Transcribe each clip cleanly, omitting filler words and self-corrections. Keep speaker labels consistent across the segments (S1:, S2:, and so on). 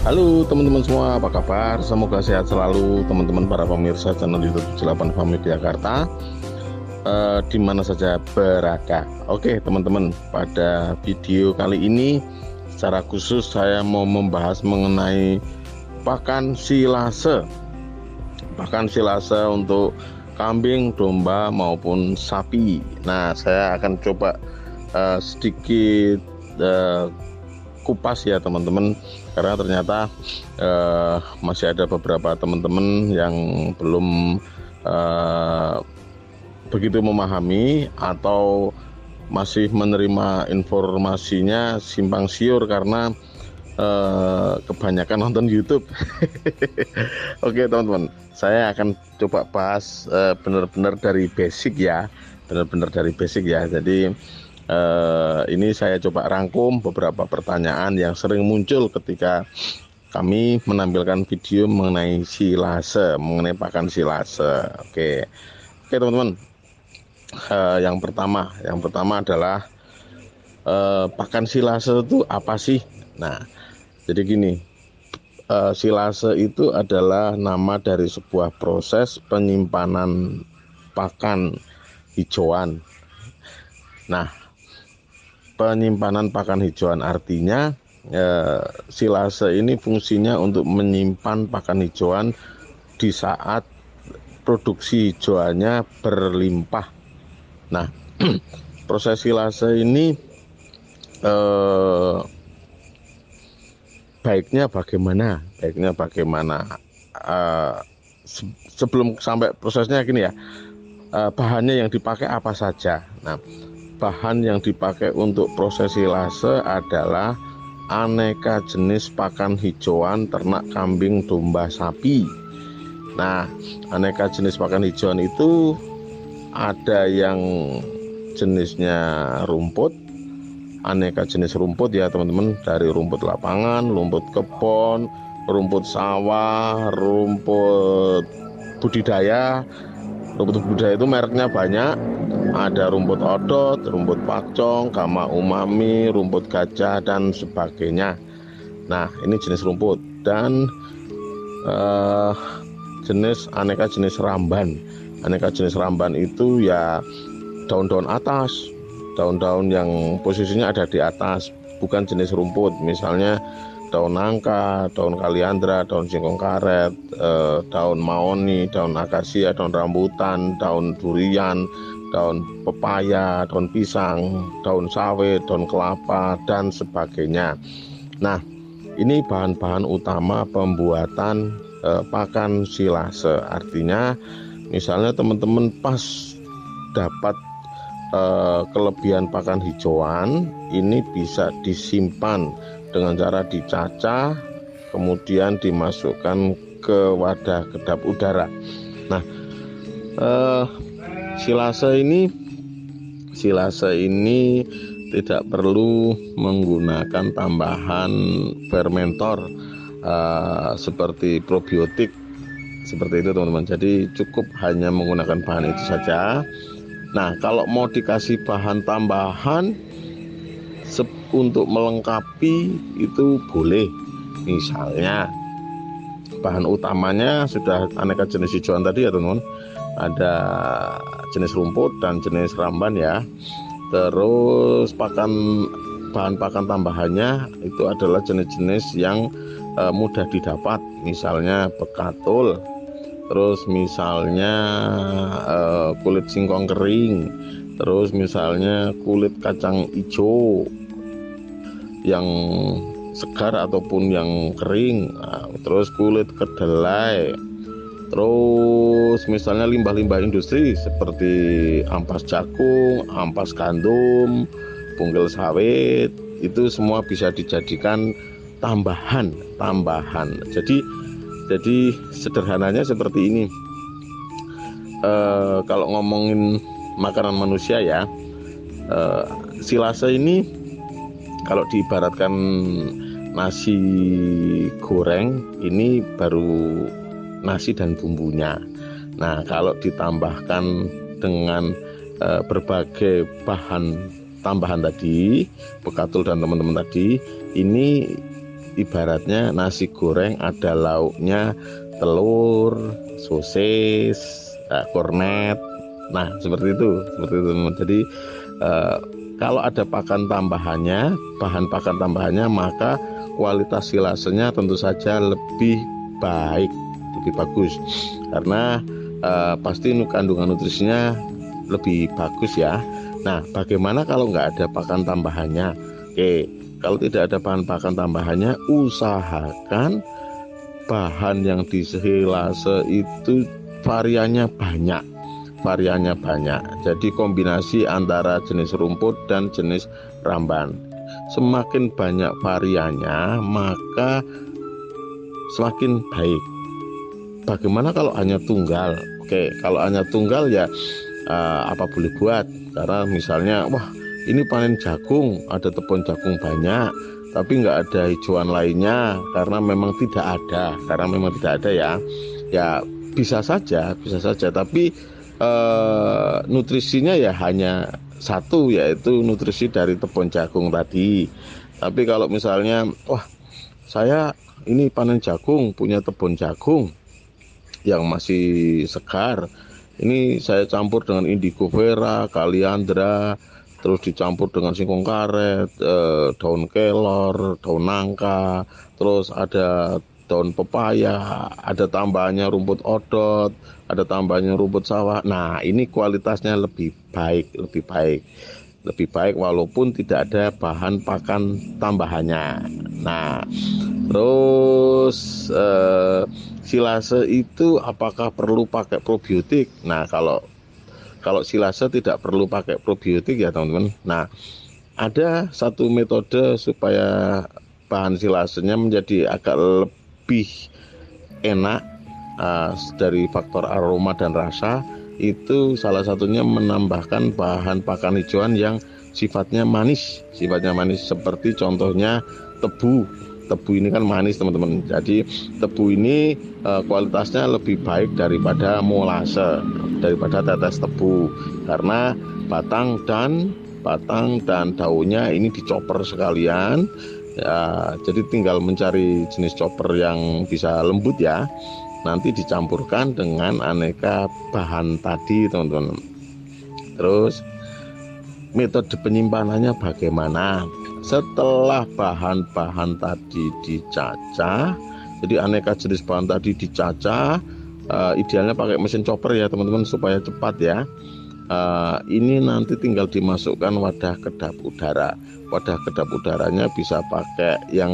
S1: Halo teman-teman semua, apa kabar? Semoga sehat selalu teman-teman para pemirsa channel YouTube 78 Family Jakarta, di mana saja berada. Oke teman-teman, pada video kali ini secara khusus saya mau membahas mengenai pakan silase. Pakan silase untuk kambing, domba maupun sapi. Nah, saya akan coba sedikit kupas ya teman-teman, karena ternyata masih ada beberapa teman-teman yang belum begitu memahami atau masih menerima informasinya simpang siur karena kebanyakan nonton YouTube. Oke teman-teman, saya akan coba bahas benar-benar dari basic ya, Jadi ini saya coba rangkum beberapa pertanyaan yang sering muncul ketika kami menampilkan video mengenai silase, mengenai pakan silase. Oke teman-teman, yang pertama adalah pakan silase itu apa sih? Nah, jadi gini, silase itu adalah nama dari sebuah proses penyimpanan pakan hijauan. Nah, penyimpanan pakan hijauan artinya silase ini fungsinya untuk menyimpan pakan hijauan di saat produksi hijauannya berlimpah. Nah, proses silase ini baiknya bagaimana? Sebelum sampai prosesnya gini ya, bahannya yang dipakai apa saja? Nah, bahan yang dipakai untuk proses silase adalah aneka jenis pakan hijauan ternak kambing, domba, sapi. Nah, aneka jenis pakan hijauan itu ada yang jenisnya rumput, aneka jenis rumput ya teman-teman, dari rumput lapangan, rumput kebun, rumput sawah, rumput budidaya. Rumput budidaya itu mereknya banyak, ada rumput odot, rumput pakcong, gama umami, rumput gajah dan sebagainya. Nah, ini jenis rumput. Dan aneka jenis ramban. Aneka jenis ramban itu ya daun-daun atas, daun-daun yang posisinya ada di atas, bukan jenis rumput. Misalnya daun nangka, daun kaliandra, daun singkong karet, daun mahoni, daun akasia, daun rambutan, daun durian, daun pepaya, daun pisang, daun sawit, daun kelapa dan sebagainya. Nah, ini bahan-bahan utama pembuatan pakan silase. Artinya misalnya teman-teman pas dapat kelebihan pakan hijauan, ini bisa disimpan dengan cara dicacah, kemudian dimasukkan ke wadah kedap udara. Nah, silase ini tidak perlu menggunakan tambahan fermentor seperti probiotik, seperti itu teman-teman. Jadi cukup hanya menggunakan bahan itu saja. Nah, kalau mau dikasih bahan tambahan untuk melengkapi itu boleh. Misalnya bahan utamanya sudah aneka jenis hijauan tadi ya teman-teman, ada jenis rumput dan jenis ramban ya. Terus bahan pakan tambahannya itu adalah jenis-jenis yang mudah didapat, misalnya bekatul, terus misalnya kulit singkong kering, terus misalnya kulit kacang hijau yang segar ataupun yang kering, terus kulit kedelai, terus misalnya limbah-limbah industri seperti ampas jagung, ampas gandum, bungkil sawit, itu semua bisa dijadikan tambahan. Jadi sederhananya seperti ini. Kalau ngomongin makanan manusia ya, silase ini kalau diibaratkan nasi goreng, ini baru nasi dan bumbunya. Nah, kalau ditambahkan dengan berbagai bahan tambahan tadi, bekatul dan teman-teman tadi, ini ibaratnya nasi goreng ada lauknya, telur, sosis, kornet. Nah, seperti itu. Jadi kalau ada bahan pakan tambahannya, maka kualitas silasenya tentu saja lebih baik, lebih bagus, karena pasti kandungan nutrisinya lebih bagus ya. Nah, bagaimana kalau nggak ada pakan tambahannya? Oke, kalau tidak ada bahan pakan tambahannya, usahakan bahan yang di silase itu variannya banyak. Jadi kombinasi antara jenis rumput dan jenis ramban. Semakin banyak variannya, maka semakin baik. Bagaimana kalau hanya tunggal? Oke, kalau hanya tunggal ya apa boleh buat. Karena misalnya, wah ini panen jagung, ada tepung jagung banyak, tapi nggak ada hijauan lainnya karena memang tidak ada. Ya bisa saja. Tapi nutrisinya ya hanya satu, yaitu nutrisi dari tepung jagung tadi. Tapi kalau misalnya, wah saya ini panen jagung, punya tepung jagung yang masih segar, ini saya campur dengan indigo vera, kaliandra, terus dicampur dengan singkong karet, daun kelor, daun nangka, terus ada daun pepaya, ada tambahannya rumput odot, ada tambahannya rumput sawah. Nah, ini kualitasnya lebih baik walaupun tidak ada bahan pakan tambahannya. Nah, terus silase itu apakah perlu pakai probiotik? Nah, kalau silase tidak perlu pakai probiotik ya teman-teman. Nah, ada satu metode supaya bahan silasenya menjadi agak lebih enak dari faktor aroma dan rasa. Itu salah satunya menambahkan bahan pakan hijauan yang sifatnya manis, seperti contohnya tebu. Ini kan manis teman-teman. Jadi tebu ini kualitasnya lebih baik daripada molase, daripada tetes tebu, karena batang dan daunnya ini dicoper sekalian ya. Jadi tinggal mencari jenis chopper yang bisa lembut ya, nanti dicampurkan dengan aneka bahan tadi teman-teman. Terus metode penyimpanannya bagaimana? Setelah bahan-bahan tadi dicacah, jadi aneka jenis bahan tadi dicacah, idealnya pakai mesin chopper ya teman-teman supaya cepat ya. Ini nanti tinggal dimasukkan wadah kedap udara. Wadah kedap udaranya bisa pakai yang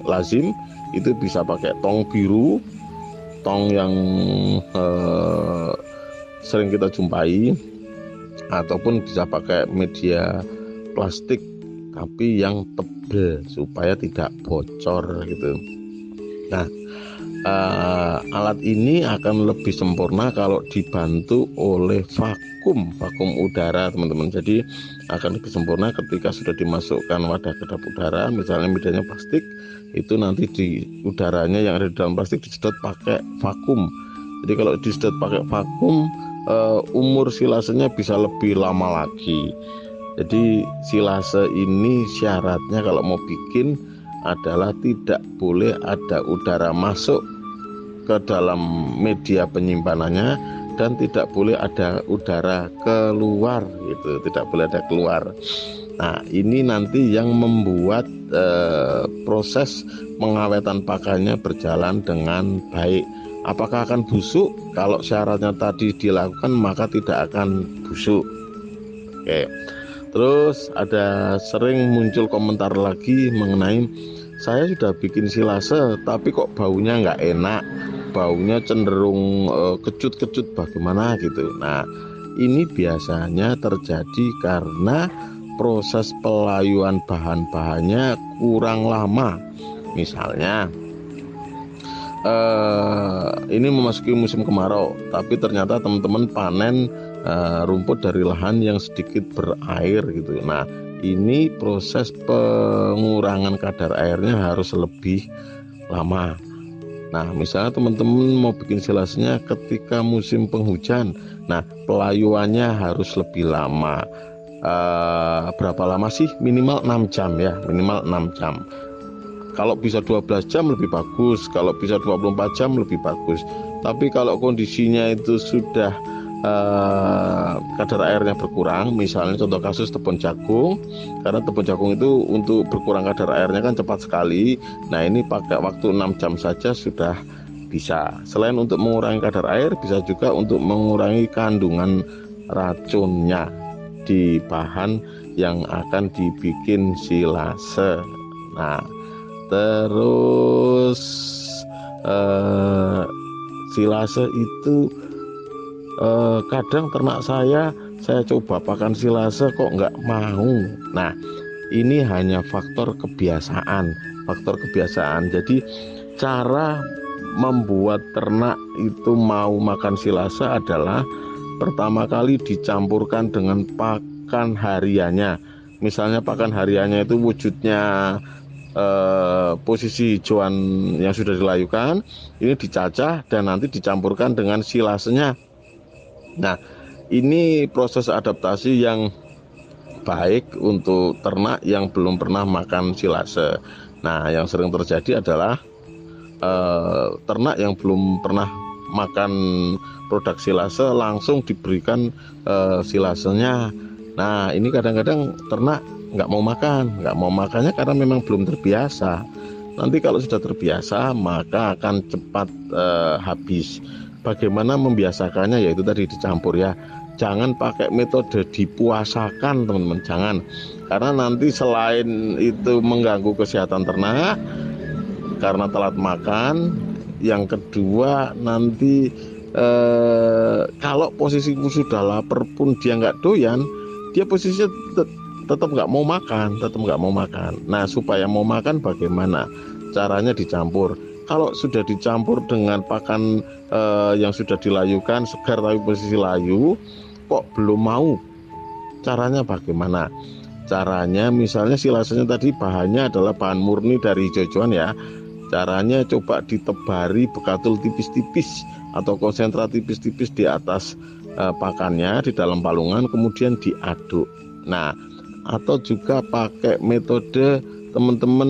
S1: lazim, itu bisa pakai tong biru, tong yang sering kita jumpai, ataupun bisa pakai media plastik tapi yang tebal supaya tidak bocor gitu. Nah, alat ini akan lebih sempurna kalau dibantu oleh vakum udara teman-teman. Jadi akan lebih sempurna ketika sudah dimasukkan wadah kedap udara, misalnya medianya plastik, itu nanti di udaranya yang ada di dalam plastik disedot pakai vakum. Jadi kalau disedot pakai vakum, umur silasenya bisa lebih lama lagi. Jadi silase ini syaratnya kalau mau bikin adalah tidak boleh ada udara masuk ke dalam media penyimpanannya, dan tidak boleh ada udara keluar gitu, tidak boleh ada keluar. Nah, ini nanti yang membuat proses pengawetan pakannya berjalan dengan baik. Apakah akan busuk? Kalau syaratnya tadi dilakukan maka tidak akan busuk. Oke. Terus ada sering muncul komentar lagi mengenai, saya sudah bikin silase tapi kok baunya nggak enak, baunya cenderung kecut-kecut bagaimana gitu. Nah, ini biasanya terjadi karena proses pelayuan bahan-bahannya kurang lama. Misalnya ini memasuki musim kemarau, tapi ternyata teman-teman panen rumput dari lahan yang sedikit berair gitu. Nah, ini proses pengurangan kadar airnya harus lebih lama. Nah, misalnya teman-teman mau bikin silasenya ketika musim penghujan, nah pelayuannya harus lebih lama. Berapa lama sih? Minimal 6 jam ya, minimal 6 jam. Kalau bisa 12 jam lebih bagus, kalau bisa 24 jam lebih bagus. Tapi kalau kondisinya itu sudah kadar airnya berkurang, misalnya contoh kasus tepung jagung, karena tepung jagung itu untuk berkurang kadar airnya kan cepat sekali. Nah, ini pakai waktu 6 jam saja sudah bisa. Selain untuk mengurangi kadar air, bisa juga untuk mengurangi kandungan racunnya di bahan yang akan dibikin silase. Nah, terus silase itu kadang ternak saya coba pakan silase kok nggak mau. Nah, ini hanya faktor kebiasaan. Jadi cara membuat ternak itu mau makan silase adalah pertama kali dicampurkan dengan pakan hariannya. Misalnya pakan hariannya itu wujudnya posisi hijauan yang sudah dilayukan, ini dicacah dan nanti dicampurkan dengan silasenya. Nah, ini proses adaptasi yang baik untuk ternak yang belum pernah makan silase. Nah, yang sering terjadi adalah ternak yang belum pernah makan produk silase langsung diberikan silasenya. Nah, ini kadang-kadang ternak nggak mau makannya karena memang belum terbiasa. Nanti kalau sudah terbiasa maka akan cepat habis. Bagaimana membiasakannya, yaitu tadi dicampur ya. Jangan pakai metode dipuasakan teman-teman, jangan. Karena nanti selain itu mengganggu kesehatan ternak karena telat makan, yang kedua nanti kalau posisi sudah lapar pun dia nggak doyan, dia posisinya tetap nggak mau makan. Nah, supaya mau makan bagaimana? Caranya dicampur. Kalau sudah dicampur dengan pakan yang sudah dilayukan segar tapi posisi layu kok belum mau, caranya bagaimana? Caranya misalnya silasenya tadi bahannya adalah bahan murni dari hijau-hijauan ya. Caranya coba ditebari bekatul tipis-tipis atau konsentrat tipis-tipis di atas pakannya di dalam palungan, kemudian diaduk. Nah, atau juga pakai metode teman-teman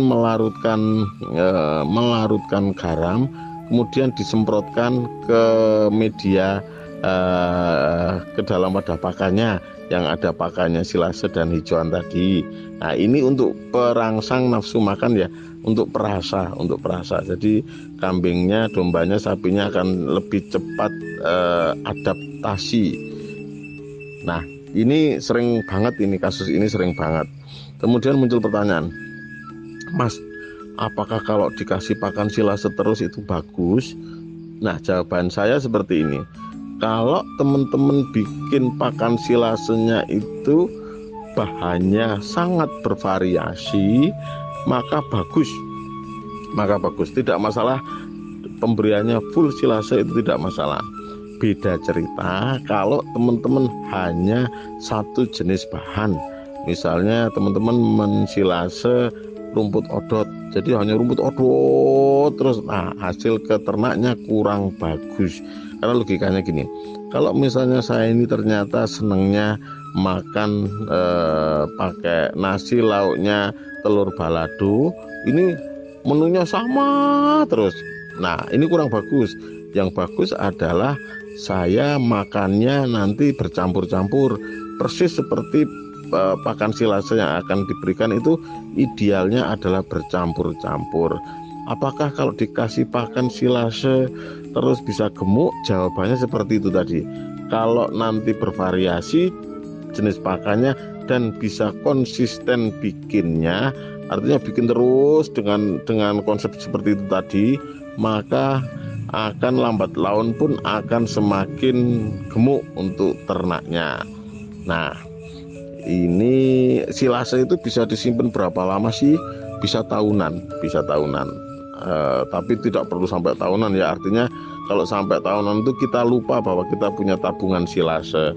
S1: melarutkan garam, kemudian disemprotkan ke media ke dalam wadah pakannya yang ada pakannya silase dan hijauan tadi. Nah, ini untuk perangsang nafsu makan ya, untuk perasa. Jadi kambingnya, dombanya, sapinya akan lebih cepat adaptasi. Nah, ini sering banget, kasus ini sering banget. Kemudian muncul pertanyaan, Mas, apakah kalau dikasih pakan silase terus itu bagus? Nah, jawaban saya seperti ini. Kalau teman-teman bikin pakan silasenya itu bahannya sangat bervariasi, maka bagus. Tidak masalah pemberiannya full silase, itu tidak masalah. Beda cerita kalau teman-teman hanya satu jenis bahan. Misalnya teman-teman mensilase rumput odot, jadi hanya rumput odot terus. Nah, hasil ke ternaknya kurang bagus. Karena logikanya gini, kalau misalnya saya ini ternyata senangnya makan pakai nasi, lauknya telur balado, ini menunya sama terus. Nah, ini kurang bagus. Yang bagus adalah saya makannya nanti bercampur-campur, persis seperti pakan silase yang akan diberikan itu idealnya adalah bercampur-campur. Apakah kalau dikasih pakan silase terus bisa gemuk? Jawabannya seperti itu tadi. Kalau nanti bervariasi jenis pakannya dan bisa konsisten bikinnya, artinya bikin terus dengan konsep seperti itu tadi, maka akan lambat laun pun akan semakin gemuk untuk ternaknya. Nah, ini silase itu bisa disimpan berapa lama sih? Bisa tahunan. Tapi tidak perlu sampai tahunan ya. Artinya kalau sampai tahunan itu kita lupa bahwa kita punya tabungan silase.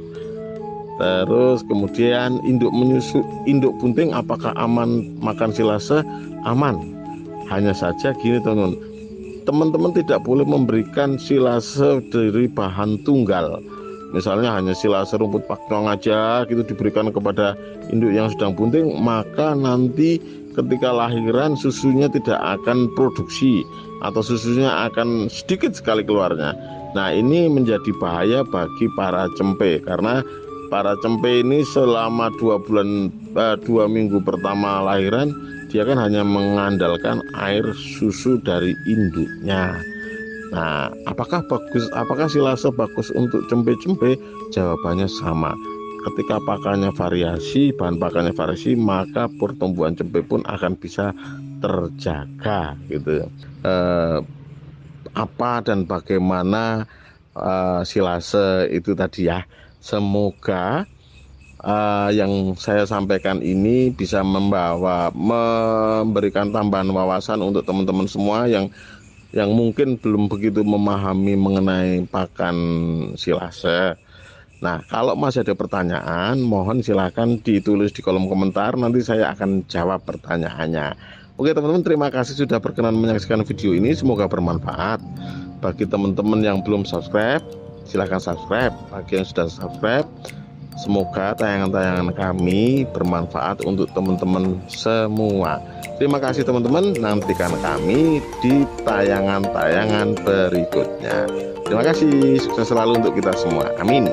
S1: Terus kemudian induk bunting apakah aman makan silase? Aman. Hanya saja gini teman-teman tidak boleh memberikan silase dari bahan tunggal. Misalnya hanya silase rumput paknong aja gitu diberikan kepada induk yang sedang bunting, maka nanti ketika lahiran susunya tidak akan produksi atau susunya akan sedikit sekali keluarnya. Nah, ini menjadi bahaya bagi para cempe, karena para cempe ini selama 2 minggu pertama lahiran dia kan hanya mengandalkan air susu dari induknya. Nah, apakah silase bagus untuk cempe-cempe? Jawabannya sama. Ketika pakannya variasi, bahan pakannya variasi, maka pertumbuhan cempe pun akan bisa terjaga gitu. Apa dan bagaimana silase itu tadi ya. Semoga yang saya sampaikan ini bisa memberikan tambahan wawasan untuk teman-teman semua yang mungkin belum begitu memahami mengenai pakan silase. Nah, kalau masih ada pertanyaan, mohon silakan ditulis di kolom komentar, nanti saya akan jawab pertanyaannya. Oke teman-teman, terima kasih sudah berkenan menyaksikan video ini, semoga bermanfaat. Bagi teman-teman yang belum subscribe, silahkan subscribe. Bagi yang sudah subscribe, semoga tayangan-tayangan kami bermanfaat untuk teman-teman semua. Terima kasih teman-teman, nantikan kami di tayangan-tayangan berikutnya. Terima kasih, sukses selalu untuk kita semua. Amin.